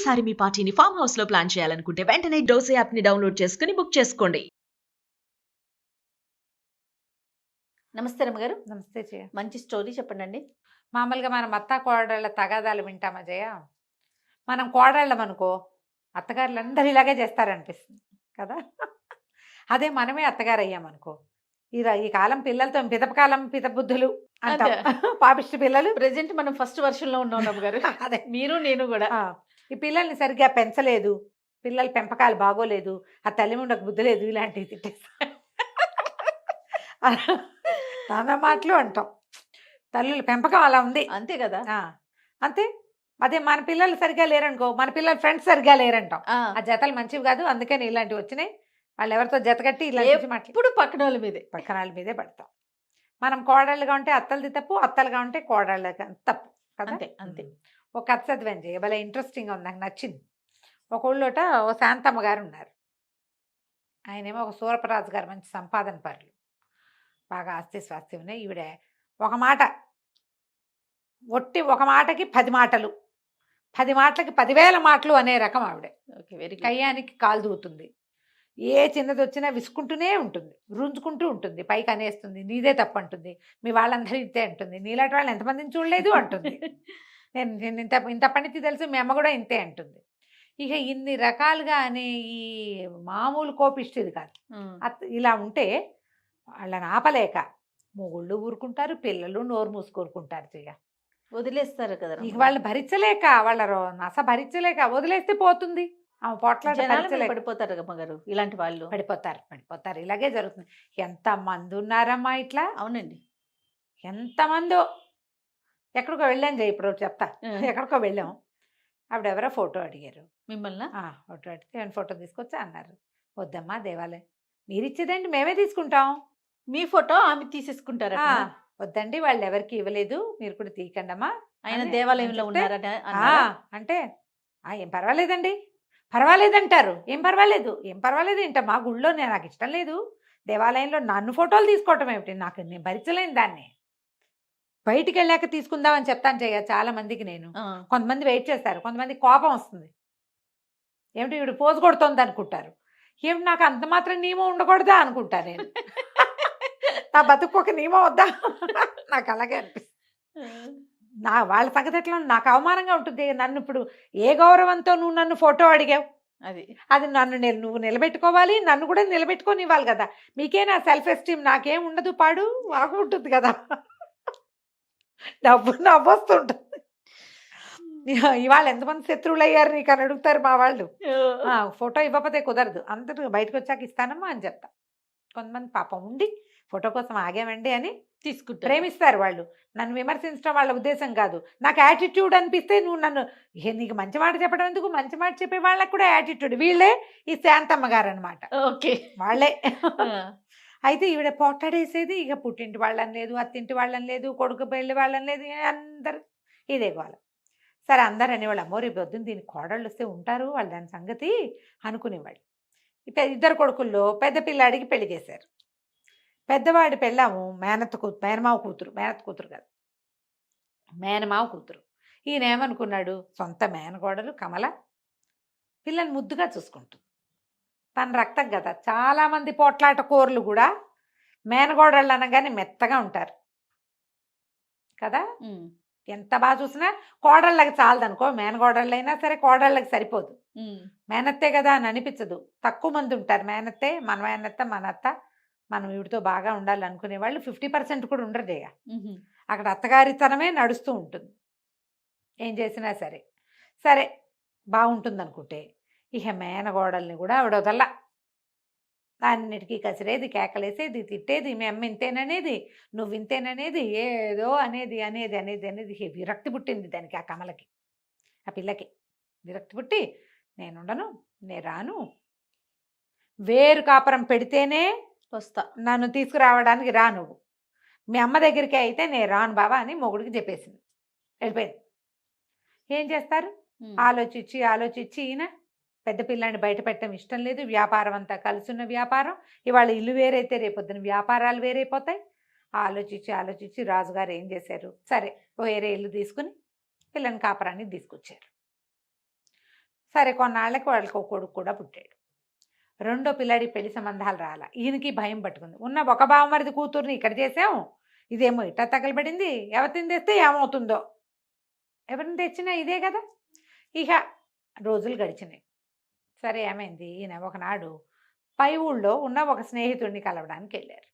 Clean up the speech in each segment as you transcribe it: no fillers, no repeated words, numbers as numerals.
ఈసారి మీ పార్టీని farm house లో ప్లాన్ చేయాలనుకుంటే వెంటనే డోసే యాప్ ని డౌన్లోడ్ చేసుకుని బుక్ చేసుకోండి. నమస్తే రమ్మగారు. నమస్తే జయ. మంచి స్టోరీ చెప్పండి. మామూలుగా మనం అత్త కోడళ్ళ తగాదాలు వింటామా జయ? మనం కోడళ్ళం అనుకో, అత్తగారులు అందరూ ఇలాగే చేస్తారనిపిస్తుంది కదా. అదే మనమే అత్తగారు అయ్యామనుకో, ఈ కాలం పిల్లలతో పితపకాలం పితబుద్ధులు అంటాం. పాపిష్టి పిల్లలు. ప్రెసెంట్ మనం ఫస్ట్ వర్షన్ లో ఉన్నాం రమ్మగారు. అదే మీరు నేను కూడా. ఈ పిల్లల్ని సరిగ్గా పెంచలేదు, పిల్లల పెంపకాలు బాగోలేదు, ఆ తల్లి ముండకు బుద్ధి లేదు, ఇలాంటివి తిట్టేస్తారు. నాన్న మాటలు అంటాం. తల్లుల పెంపకం అలా ఉంది, అంతే కదా. అంతే. అదే మన పిల్లలు సరిగ్గా లేరనుకో, మన పిల్లల ఫ్రెండ్స్ సరిగ్గా లేరంటాం. ఆ జతలు మంచివి కాదు, అందుకని ఇలాంటివి వచ్చినాయి. వాళ్ళు ఎవరితో జత కట్టి ఇలా ఇప్పుడు పక్కన వాళ్ళ మీదే పడతాం. మనం కోడళ్ళుగా ఉంటే అత్తలది తప్పు, అత్తలుగా ఉంటే కోడళ్ళ తప్పు కదా. అంతే అంతే. ఒక కథ చదివాను జయ, భలే ఇంట్రెస్టింగ్గా ఉంది, నాకు నచ్చింది. ఒక ఊళ్ళోట ఓ శాంతమ్మ గారు ఉన్నారు. ఆయనేమో ఒక సూరపరాజు గారు, మంచి సంపాదన పరులు, బాగా ఆస్తి స్వాస్తి ఉన్నాయి. ఈవిడ ఒక మాట ఒట్టి ఒక మాటకి 10 మాటలు, 10 మాటలకి 10,000 మాటలు అనే రకం ఆవిడ. కయ్యానికి కాలు దూతుంది, ఏ చిన్నది వచ్చినా విసుకుంటూనే ఉంటుంది, రుంజుకుంటూ ఉంటుంది, పైకి అనేస్తుంది, నీదే తప్పు అంటుంది, మీ వాళ్ళందరూ ఇంతే అంటుంది, నీలాంటి వాళ్ళని ఎంతమందిని చూడలేదు అంటుంది, నేను ఇంత పనితి తెలుసు, మీ అమ్మ కూడా ఇంతే అంటుంది. ఇక ఇన్ని రకాలుగా అనే ఈ మామూలు కోపిష్టిది కాదు. ఇలా ఉంటే వాళ్ళని ఆపలేక మొగుళ్ళు ఊరుకుంటారు, పిల్లలు నోరు మూసుకూరుకుంటారు. చెయ్య వదిలేస్తారు కదా. ఇక వాళ్ళు భరించలేక, వాళ్ళ నస భరించలేక వదిలేస్తే పోతుంది. ఆమె పోట్లాట పడిపోతారు అమ్మగారు, ఇలాంటి వాళ్ళు పడిపోతారు. ఇలాగే జరుగుతుంది. ఎంతమంది ఉన్నారమ్మా ఇట్లా. అవునండి, ఎంతమందో. ఎక్కడికో వెళ్ళాను జయ, ఇప్పుడు చెప్తా. ఎక్కడికో వెళ్ళాం, ఆవిడెవరో ఫోటో అడిగారు మిమ్మల్ని. ఫోటో అడిగితే ఫోటో తీసుకొచ్చా అన్నారు. వద్దమ్మా, దేవాలయం మీరు ఇచ్చేదండి మేమే తీసుకుంటాం, మీ ఫోటో ఆమె తీసేసుకుంటారా? వద్దండి, వాళ్ళు ఎవరికి ఇవ్వలేదు, మీరు కూడా తీయకండమ్మా. ఆయన దేవాలయంలో ఉన్నారట అంటే ఏం పర్వాలేదండి, పర్వాలేదంటారు. ఏం పర్వాలేదు ఏంట, మా గుళ్ళో నాకు ఇష్టం లేదు, దేవాలయంలో నన్ను ఫోటోలు తీసుకోవటం ఏమిటి, నేను భరించలేను దాన్ని, బయటికి వెళ్ళాక తీసుకుందామని చెప్తాను చెయ్య చాలా మందికి నేను. కొంతమంది వెయిట్ చేస్తారు, కొంతమంది కోపం వస్తుంది, ఏమిటి వీడు పోజు కొడుతోంది అనుకుంటారు, ఏమిటి నాకు అంత మాత్రం నియమం ఉండకూడదా అనుకుంటా నేను. నా బతుకు ఒక నియమం వద్దా, నాకు అలాగే అనిపిస్తుంది. వాళ్ళ సంగతి ఎట్లా, నాకు అవమానంగా ఉంటుంది. నన్ను ఇప్పుడు ఏ గౌరవంతో నువ్వు నన్ను ఫోటో అడిగావు, అది నువ్వు నిలబెట్టుకోవాలి, నన్ను కూడా నిలబెట్టుకోనివ్వాలి కదా. మీకే నా సెల్ఫ్ ఎస్టీమ్, నాకేం ఉండదు, పాడు వాగు ఉంటుంది కదా, నవ్వొస్తుంటుంది. ఇవాళ ఎంతమంది శత్రువులు అయ్యారు నీకు అని అడుగుతారు మా వాళ్ళు. ఫోటో ఇవ్వకపోతే కుదరదు, అందరూ బయటకు వచ్చాక ఇస్తానమ్మా అని చెప్తా. కొంతమంది పాపం ఉండి ఫోటో కోసం ఆగామండి అని తీసుకుంటారు, ప్రేమిస్తారు వాళ్ళు. నన్ను విమర్శించడం వాళ్ళ ఉద్దేశం కాదు, నాకు యాటిట్యూడ్ అనిపిస్తే నువ్వు నన్ను, నీకు మంచి మాట చెప్పడం ఎందుకు, మంచి మాట చెప్పే వాళ్ళకి కూడా యాటిట్యూడ్. వీళ్ళే ఈ శాంతమ్మ గారు అనమాట. ఓకే, వాళ్ళే. అయితే ఈవిడ పోట్లాడేసేది, ఇక పుట్టింటి వాళ్ళని లేదు, అత్తింటి వాళ్ళని లేదు, కొడుకు పెళ్ళి వాళ్ళని లేదు, అందరు ఇదే గోల. సరే అందరు అనేవాళ్ళు, అమ్మో రేపు పొద్దున్న దీనికి కోడళ్ళు వస్తే ఉంటారు వాళ్ళు దాని సంగతి అనుకునేవాళ్ళు. ఇద్దరు కొడుకుల్లో పెద్ద పిల్లాడికి పెళ్లి చేశారు. పెద్దవాడి పెళ్ళాము మేనమావ కూతురు కాదు, మేనమావ కూతురు. ఈయన ఏమనుకున్నాడు, సొంత మేనకోడలు కమల పిల్లని ముద్దుగా చూసుకుంటుంది, తన రక్తం కదా. చాలామంది పోట్లాట కోర్లు కూడా మేనగోడళ్ళు అనగానే మెత్తగా ఉంటారు కదా. ఎంత బాగా చూసినా కోడళ్ళకి చాలదనుకో, మేనగోడళ్ళైనా సరే కోడళ్ళకి సరిపోదు, మేనత్తే కదా అని అనిపించదు. తక్కువ మంది ఉంటారు మేనత్తే, మన మేనత్త మన అత్త, మనం వీడితో బాగా ఉండాలి అనుకునే వాళ్ళు 50% కూడా ఉండరు జయ. అక్కడ అత్తగారితనమే నడుస్తూ ఉంటుంది ఏం చేసినా సరే. సరే బాగుంటుంది అనుకుంటే ఇక మేనగోడల్ని కూడా ఆవిడ వదల్లా, అన్నిటికీ కసిరేది, కేకలేసేది, తిట్టేది, మీ అమ్మ ఇంతేననేది, నువ్వు ఇంతేననేది, ఏదో అనేది అనేది అనేది అనేది విరక్తి పుట్టింది దానికి, ఆ కమలకి, ఆ పిల్లకి విరక్తి పుట్టి, నేనుండను, నేను రాను, వేరు కాపురం పెడితేనే వస్తా, నన్ను తీసుకురావడానికి రా, నువ్వు మీ అమ్మ దగ్గరికి అయితే నేను రాను బాబా అని మొగుడికి చెప్పేసింది, వెళ్ళిపోయింది. ఏం చేస్తారు, ఆలోచించి ఈయన పెద్ద పిల్లాన్ని బయట పెట్టడం ఇష్టం లేదు, వ్యాపారం అంతా కలుసున్న వ్యాపారం, ఇవాళ ఇల్లు వేరైతే రేపొద్దున వ్యాపారాలు వేరైపోతాయి. ఆలోచించి రాజుగారు ఏం చేశారు, సరే వేరే ఇల్లు తీసుకుని పిల్లని కాపురానికి తీసుకొచ్చారు. సరే కొన్నాళ్ళకి వాళ్ళకి ఒక కొడుకు కూడా పుట్టాడు. రెండో పిల్లాడి పెళ్లి సంబంధాలు రాలా. ఈయనకి భయం పట్టుకుంది. ఉన్న ఒక బావమరిది కూతుర్ని ఇక్కడ చేసాం, ఇదేమో ఇట్టా తగలబడింది, ఎవరిని తెస్తే ఏమవుతుందో. ఎవరిని తెచ్చినా ఇదే కదా. ఇక రోజులు గడిచినాయి. సరే ఏమైంది, ఈయన ఒకనాడు పై ఊళ్ళో ఉన్న ఒక స్నేహితుడిని కలవడానికి వెళ్ళారు.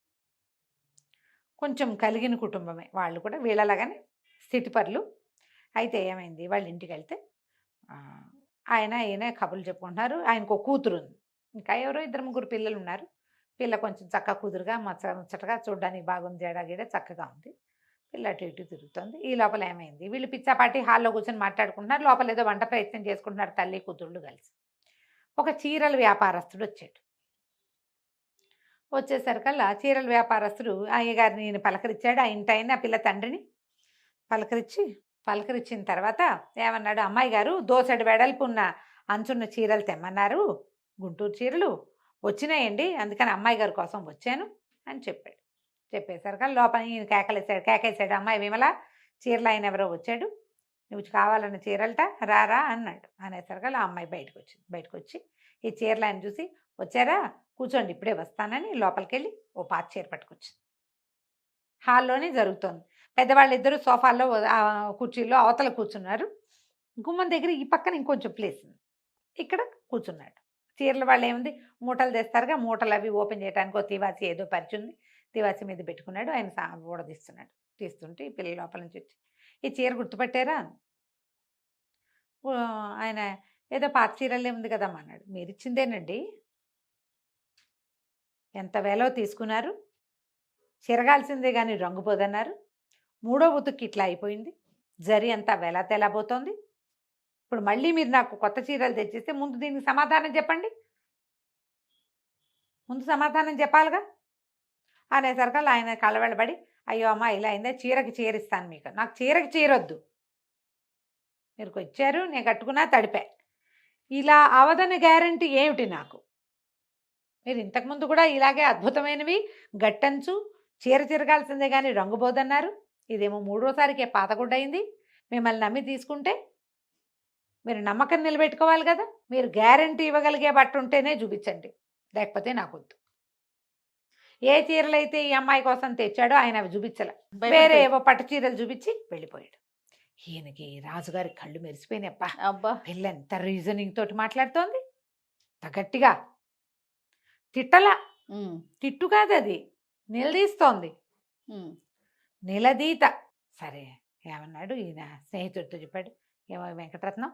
కొంచెం కలిగిన కుటుంబమే వాళ్ళు కూడా, వీళ్ళలాగానే స్థితిపరులు. అయితే ఏమైంది, వాళ్ళ ఇంటికి వెళ్తే ఈయన కబుర్లు చెప్పుకుంటున్నారు. ఆయనకు ఒక కూతురు ఉంది, ఇంకా ఎవరో 2-3 పిల్లలు ఉన్నారు. పిల్ల కొంచెం చక్కగా కుదురుగా ముచ్చటగా చూడడానికి బాగుంది, జడగీడ చక్కగా ఉంది. పిల్ల అటు ఇటు తిరుగుతుంది. ఈ లోపల ఏమైంది, వీళ్ళు పిచ్చాపాటి హాల్లో కూర్చొని మాట్లాడుకుంటున్నారు. లోపల ఏదో వంట ప్రయత్నం చేసుకుంటున్నారు తల్లి కూతుళ్ళు కలిసి. ఒక చీరల వ్యాపారస్తుడు వచ్చాడు. వచ్చేసరికల్లా చీరల వ్యాపారస్తుడు అయ్యగారిని ఈయన పలకరించాడు. ఆ ఇంటి ఆయన పిల్ల తండ్రిని పలకరించిన తర్వాత ఏమన్నాడు, అమ్మాయి గారు దోసెడు వెడల్పు ఉన్న అంచున్న చీరలు తెమ్మన్నారు, గుంటూరు చీరలు వచ్చినాయండి, అందుకని అమ్మాయి గారి కోసం వచ్చాను అని చెప్పాడు. చెప్పేసరికల్లా లోపల ఈయన కేకేశాడు, అమ్మాయి విమల, చీరలు ఆయన ఎవరో వచ్చాడు, నువ్వు కావాలన్న చీరలట, రారా అన్నాడు. అనేసరికల్లా ఆ అమ్మాయి బయటకు వచ్చి ఈ చీరలు ఆయన చూసి, వచ్చారా, కూర్చోండి ఇప్పుడే వస్తానని లోపలికి వెళ్ళి ఓ పాత చీర పట్టుకొచ్చింది. హాల్లోనే జరుగుతోంది. పెద్దవాళ్ళు ఇద్దరు సోఫాల్లో కుర్చీల్లో అవతల కూర్చున్నారు. గుమ్మం దగ్గర ఈ పక్కన ఇంకొంచెం ప్లేస్ ఉంది, ఇక్కడ కూర్చున్నాడు. చీరల వాళ్ళు ఏముంది, మూటలు తెస్తారుగా, మూటలు అవి ఓపెన్ చేయడానికి ఒక తివాసి ఏదో పరిచింది, తివాసి మీద పెట్టుకున్నాడు. ఆయన ఊడదీస్తున్నాడు. తీస్తుంటే ఈ పిల్లల లోపల నుంచి వచ్చి, ఈ చీర గుర్తుపట్టారా, ఆయన ఏదో పాత చీరలే ఉంది కదమ్మా అన్నాడు. మీరు ఇచ్చిందేనండి, ఎంత వేలో తీసుకున్నారు, చిరగాల్సిందే కానీ రంగు పోదన్నారు, 3వ ఉతుక్కి ఇట్లా అయిపోయింది, జరి అంతా వెలా తెలబోతోంది, ఇప్పుడు మళ్ళీ మీరు నాకు కొత్త చీరలు తెచ్చిస్తే ముందు దీనికి సమాధానం చెప్పండి, ముందు సమాధానం చెప్పాలిగా. అనేసరికల్లా ఆయన కలవెళ్ళబడి, అయ్యో అమ్మ ఇలా అయిందా, చీరకి చీరిస్తాను మీకు, నాకు చీరకి చీరొద్దు, మీరు వచ్చారు నేను కట్టుకున్నా తడిపా, ఇలా అవదని గ్యారంటీ ఏమిటి నాకు, మీరు ఇంతకుముందు కూడా ఇలాగే అద్భుతమైనవి గట్టంచు చీర తిరగాల్సిందే కానీ రంగు పోదన్నారు, ఇదేమో 3వసారికే పాతగుడ్డయింది, మిమ్మల్ని నమ్మి తీసుకుంటే మీరు నమ్మకం నిలబెట్టుకోవాలి కదా, మీరు గ్యారంటీ ఇవ్వగలిగే బట్ట ఉంటేనే చూపించండి, లేకపోతే నాకు వద్దు. ఏ చీరలైతే ఈ అమ్మాయి కోసం తెచ్చాడో ఆయన అవి చూపించలే, వేరే ఏవో పట్టు చీరలు చూపించి వెళ్ళిపోయాడు. ఈయనకి రాజుగారి కళ్ళు మెరిసిపోయినప్ప, అబ్బా, పిల్ల ఎంత రీజనింగ్ తోటి మాట్లాడుతోంది, గట్టిగా తిట్టలా, తిట్టు కాదు అది, నిలదీస్తోంది, నిలదీత. సరే ఏమన్నాడు, ఈయన స్నేహితుడితో చెప్పాడు, ఏమో వెంకటరత్నం,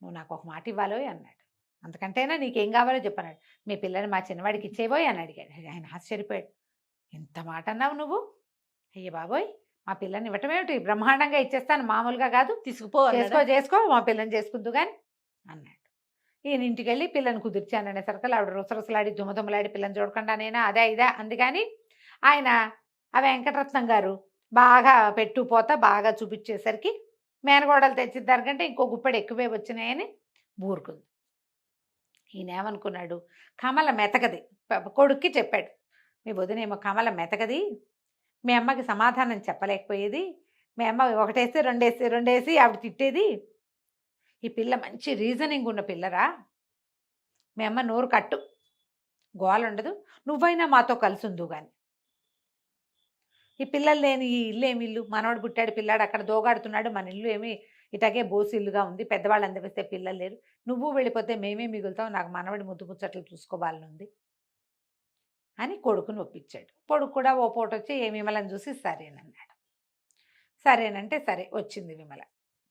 నువ్వు నాకు ఒక మాట ఇవ్వాలోయ్ అన్నాడు. అంతకంటేనా నీకేం కావాలో చెప్పన్నాడు. మీ పిల్లని మా చిన్నవాడికి ఇచ్చేబోయ్ అని అడిగాడు. ఆయన ఆశ్చర్యపోయాడు, ఇంత మాట అన్నావు నువ్వు, అయ్య బాబోయ్, మా పిల్లని ఇవ్వటం ఏమిటి, బ్రహ్మాండంగా ఇచ్చేస్తాను, మామూలుగా కాదు, చేసుకో మా పిల్లని చేసుకుందు కానీ అన్నాడు. ఈయన ఇంటికి వెళ్ళి పిల్లని కుదిర్చాను అనేసరికి ఆవిడ రుసరుసలాడి దుమ్మదుమ్మలాడి పిల్లని చూడకుండా నేనా అదే ఇదే అంది. కానీ ఆయన ఆ వెంకటరత్నం గారు బాగా పెట్టుపోతా బాగా చూపించేసరికి మేనగోడలు తెచ్చిద్దానికంటే ఇంకో గుప్పెడు ఎక్కువే వచ్చినాయని ఊరుకుంది. ఈయన ఏమనుకున్నాడు, కమల మెతకది, కొడుక్కి చెప్పాడు, మీ వదినేమో కమల మెతకది, మీ అమ్మకి సమాధానం చెప్పలేకపోయేది, మీ అమ్మ ఒకటేస్తే రెండేసి ఆవిడ తిట్టేది, ఈ పిల్ల మంచి రీజనింగ్ ఉన్న పిల్లరా, మీ అమ్మ నోరు కట్టు, గోల ఉండదు, నువ్వైనా మాతో కలిసి ఉందు కానీ, ఈ పిల్లలు లేని ఈ ఇల్లు ఏమి ఇల్లు, మనవాడు పుట్టాడు పిల్లాడు అక్కడ దోగాడుతున్నాడు, మన ఇల్లు ఏమి ఇటాగే బోసి ఇల్లుగా ఉంది, పెద్దవాళ్ళు అందరిస్తే పిల్లలు లేరు, నువ్వు వెళ్ళిపోతే మేమే మిగులుతాం, నాకు మనవడి ముద్దు ముచ్చట్లు చూసుకోవాలని ఉంది అని కొడుకుని ఒప్పించాడు. కొడుకు కూడా ఓ పూట వచ్చి ఏ విమలని చూసి సరేనన్నాడు. సరేనంటే సరే వచ్చింది విమల.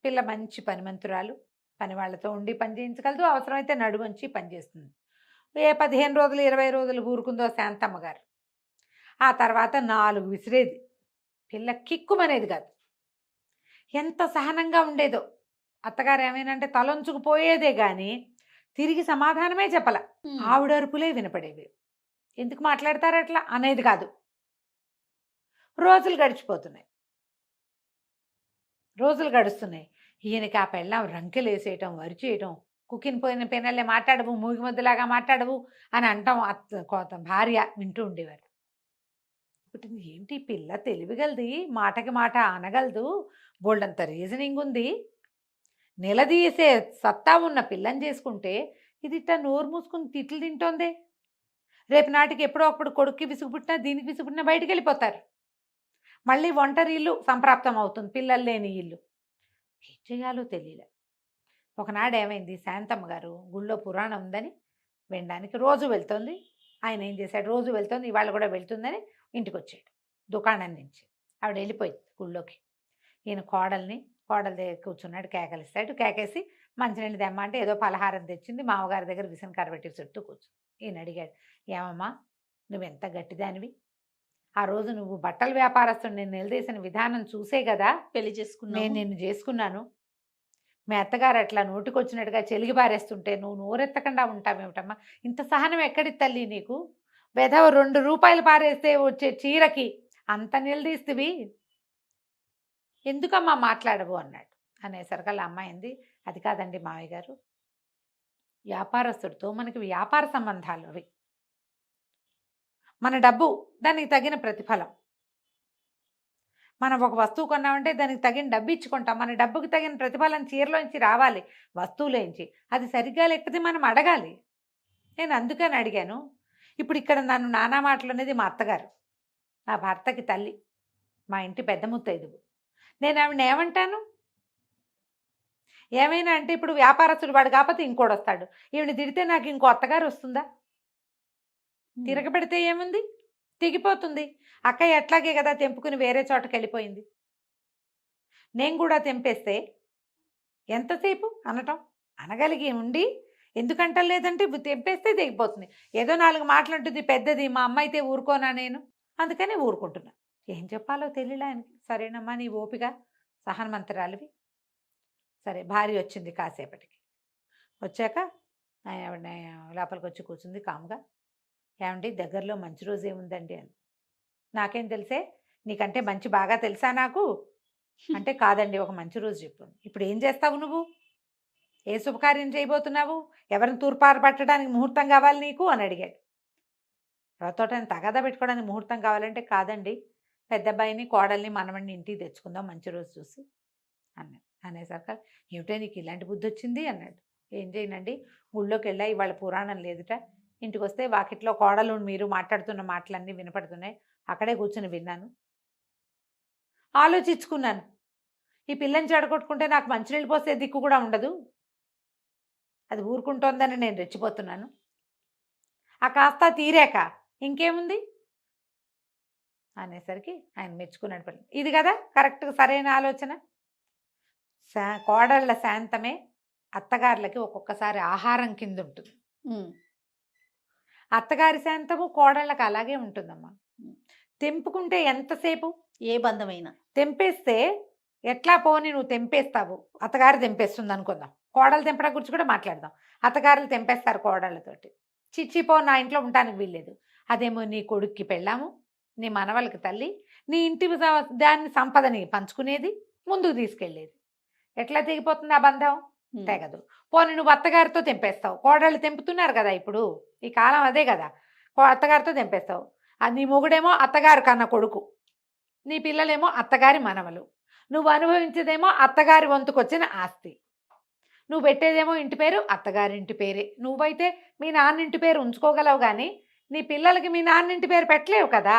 పిల్ల మంచి పనిమంతురాలు, పని వాళ్ళతో ఉండి పని చేయించగలదు, అవసరమైతే నడువంచి పని చేస్తుంది. ఏ 15 రోజులు 20 రోజులు ఊరుకుందో శాంతమ్మ గారు. ఆ తర్వాత 4 విసిరేది, పిల్ల కిక్కుమనేది కాదు, ఎంత సహనంగా ఉండేదో. అత్తగారు ఏమైనంటే తలొంచుకుపోయేదే కానీ తిరిగి సమాధానమే చెప్పల, ఆవిడ అరుపులే వినపడేవి, ఎందుకు మాట్లాడతారు అట్లా అనేది కాదు. రోజులు గడుస్తున్నాయి. ఈయనకి ఆ పెళ్ళం రంకెలు వేసేయటం, వరిచేయటం, కుక్కిన పోయిన పెనల్లే మాట్లాడవు, మూగి ముద్దలాగా మాట్లాడవు అని అంటాం భార్య వింటూ ఉండేవారు. ఏంటి పిల్ల తెలివిగలది, మాటకి మాట అనగలదు, బోల్డంత రీజనింగ్ ఉంది, నిలదీసే సత్తా ఉన్న పిల్లని చేసుకుంటే ఇది ఇట్లా నోరు మూసుకుని తిట్లు తింటోందే. రేపు నాటికి ఎప్పుడో అప్పుడు కొడుక్కి విసుగుపుట్టినా దీనికి విసుగుపుట్టినా బయటికి వెళ్ళిపోతారు. మళ్ళీ ఒంటరి ఇల్లు సంప్రాప్తం అవుతుంది, పిల్లలు లేని ఇల్లు. ఏం చేయాలో తెలియలే. ఒకనాడు ఏమైంది, శాంతమ్మ గారు గుళ్ళో పురాణం ఉందని వినడానికి రోజు వెళ్తుంది. ఆయన ఏం చేశాడు, రోజు వెళ్తుంది, ఇవాళ కూడా వెళ్తుందని ఇంటికి వచ్చాడు దుకాణం నుంచి. ఆవిడ వెళ్ళిపోయింది గుళ్ళోకి. ఈయన కోడల దగ్గర కూర్చున్నాడు, కేకలిస్తాడు. కేకేసి మంచినీళ్ళు తెమ్మ అంటే ఏదో పలహారం తెచ్చింది. మామగారి దగ్గర విసనకర్ర పెట్టి చుట్టూ కూర్చుంది. ఈయన అడిగాడు, ఏమమ్మా నువ్వెంత గట్టిదానివి, ఆ రోజు నువ్వు బట్టల వ్యాపారస్తుడు నేను నిలదీసిన విధానం చూసే కదా పెళ్లి చేసుకున్నాను. నేను నిన్ను చేసుకున్నాను. మీ అత్తగారు అట్లా నోటికొచ్చినట్టుగా చెలిగి పారేస్తుంటే నువ్వు నోరెత్తకుండా ఉంటావేమిటమ్మా, ఇంత సహనం ఎక్కడి తల్లి నీకు, వెధవ 2 రూపాయలు పారేస్తే వచ్చే చీరకి అంత నిలదీస్తువి, ఎందుకమ్మా మాట్లాడవు అన్నాడు. అనేసరికల్లా అమ్మాయి అంది, అది కాదండి మావయ్య గారు, వ్యాపారస్తుడితో మనకి వ్యాపార సంబంధాలు అవి, మన డబ్బు దానికి తగిన ప్రతిఫలం. మనం ఒక వస్తువు కొన్నామంటే దానికి తగిన డబ్బు ఇచ్చుకుంటాం, మన డబ్బుకి తగిన ప్రతిఫలం చీరలోంచి రావాలి, వస్తువులోంచి. అది సరిగ్గా లేకపోతే మనం అడగాలి. నేను అందుకని అడిగాను. ఇప్పుడు ఇక్కడ నన్ను నానా మాటలు అనేది మా అత్తగారు, నా భర్తకి తల్లి, మా ఇంటి పెద్ద ముత్తైదువు. నేను ఆవిడ ఏమంటాను, ఏమైనా అంటే ఇప్పుడు వ్యాపారస్తుడు వాడు కాకపోతే ఇంకోటి వస్తాడు, ఈవిడ తిడితే నాకు ఇంకో అత్తగారు వస్తుందా? తిరగబెడితే ఏముంది, తెగిపోతుంది. అక్కయ్య ఎట్లాగే కదా తెంపుకుని వేరే చోటకి వెళ్ళిపోయింది. నేను కూడా తెంపేస్తే ఎంతసేపు అనటం, అనగలిగి ఉండి ఎందుకంటం లేదంటే తెంపేస్తే తెగిపోతుంది. ఏదో 4 మాటలంటుంది పెద్దది, మా అమ్మ అయితే ఊరుకోనా నేను, అందుకని ఊరుకుంటున్నా. ఏం చెప్పాలో తెలియలే ఆయనకి. సరేనమ్మా నీ ఓపిక, సహనమంతరాలివి. సరే భార్య వచ్చింది కాసేపటికి. వచ్చాక ఆవిడ లోపలికి వచ్చి కూర్చుంది కామ్గా. ఏమండి దగ్గరలో మంచి రోజు ఏముందండి అని. నాకేం తెలిసే, నీకంటే మంచి బాగా తెలుసా నాకు అంటే, కాదండి ఒక మంచి రోజు చెప్పు. ఇప్పుడు ఏం చేస్తావు నువ్వు, ఏ శుభకార్యం చేయబోతున్నావు, ఎవరిని తూర్పారు పట్టడానికి ముహూర్తం కావాలి నీకు అని అడిగాడు. ఎవరితోటని తగాదా పెట్టుకోవడానికి ముహూర్తం కావాలంటే, కాదండి పెద్ద అబ్బాయిని కోడల్ని మనవడిని ఇంటికి తెచ్చుకుందాం మంచి రోజు చూసి అన్నాడు. అనేసరికి ఏమిటో నీకు ఇలాంటి బుద్ధి వచ్చింది అన్నాడు. ఏం చేయనండి, ఊళ్ళోకి వెళ్ళా, ఇవాళ పురాణం లేదుట, ఇంటికి వస్తే వాకిట్లో కోడలు మీరు మాట్లాడుతున్న మాటలన్నీ వినపడుతున్నాయి, అక్కడే కూర్చుని విన్నాను, ఆలోచించుకున్నాను. ఈ పిల్లని చెడగొట్టుకుంటే నాకు మంచినీళ్ళు పోసే దిక్కు కూడా ఉండదు, అది ఊరుకుంటోందని నేను రెచ్చిపోతున్నాను. ఆ కాస్త తీరాక ఇంకేముంది అనేసరికి ఆయన మెచ్చుకున్నాడు. పిల్ల ఇది కదా కరెక్ట్గా సరైన ఆలోచన. కోడళ్ళ శాంతమే అత్తగారులకి ఒక్కొక్కసారి ఆహారం కింద ఉంటుంది. అత్తగారి శాంతము కోడళ్ళకి అలాగే ఉంటుందమ్మా. తెంపుకుంటే ఎంతసేపు, ఏ బంధమైనా తెంపేస్తే ఎట్లా పోని నువ్వు తెంపేస్తావు, అత్తగారు తెంపేస్తుంది అనుకుందాం, కోడలు తెంపడం గురించి కూడా మాట్లాడదాం. అత్తగారులు తెంపేస్తారు కోడళ్ళతోటి, చిచ్చిపో నా ఇంట్లో ఉండటానికి వీల్లేదు. అదేమో నీ కొడుక్కి పెళ్ళాము, నీ మనవలకి తల్లి, నీ ఇంటి దాన్ని సంపదని పంచుకునేది, ముందుకు తీసుకెళ్ళేది. ఎట్లా తెగిపోతుంది ఆ బంధం, తెగదు. పోనీ నువ్వు అత్తగారితో తెంపేస్తావు, కోడళ్ళు తెంపుతున్నారు కదా ఇప్పుడు ఈ కాలం అదే కదా, అత్తగారితో తెంపేస్తావు. నీ మొగుడేమో అత్తగారు కన్న కొడుకు, నీ పిల్లలేమో అత్తగారి మనవలు, నువ్వు అనుభవించేదేమో అత్తగారి వంతుకొచ్చిన ఆస్తి, నువ్వు పెట్టేదేమో ఇంటి పేరు అత్తగారింటి పేరే. నువ్వైతే మీ నాన్నింటి పేరు ఉంచుకోగలవు కానీ నీ పిల్లలకి మీ నాన్నింటి పేరు పెట్టలేవు కదా,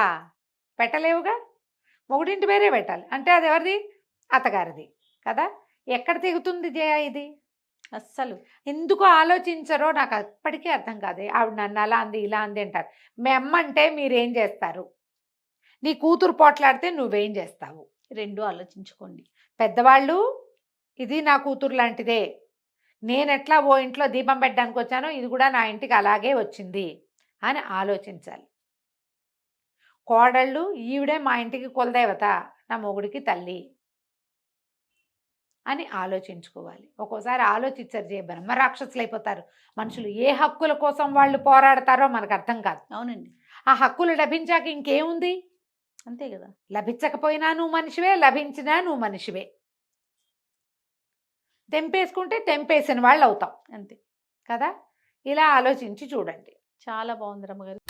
పెట్టలేవుగా, మొగుడింటి పేరే పెట్టాలి. అంటే అది ఎవరిది, అత్తగారిది కదా. ఎక్కడ తెగుతుంది జయ ఇది, అస్సలు ఎందుకు ఆలోచించరో నాకు అప్పటికీ అర్థం కాదు. ఆవిడ నన్ను అలా అంది ఇలా అంది అంటారు. మెమ్మంటే మీరేం చేస్తారు, నీ కూతురు పోట్లాడితే నువ్వేం చేస్తావు, 2 ఆలోచించుకోండి. పెద్దవాళ్ళు ఇది నా కూతురు లాంటిదే, నేను ఎట్లా ఓ ఇంట్లో దీపం పెట్టడానికి వచ్చానో ఇది కూడా నా ఇంటికి అలాగే వచ్చింది అని ఆలోచించాలి. కోడళ్ళు ఈవిడే మా ఇంటికి కులదేవత, నా మొగుడికి తల్లి అని ఆలోచించుకోవాలి. ఒక్కోసారి ఆలోచించరు, జయ బ్రహ్మరాక్షసులు అయిపోతారు మనుషులు. ఏ హక్కుల కోసం వాళ్ళు పోరాడతారో మనకు అర్థం కాదు. అవునండి, ఆ హక్కులు లభించాక ఇంకేముంది, అంతే కదా. లభించకపోయినా నువ్వు మనిషివే, లభించినా నువ్వు మనిషివే. తెంపేసుకుంటే తెంపేసిన వాళ్ళు అవుతాం, అంతే కదా. ఇలా ఆలోచించి చూడండి. చాలా బాగుంది రమ్మగారు.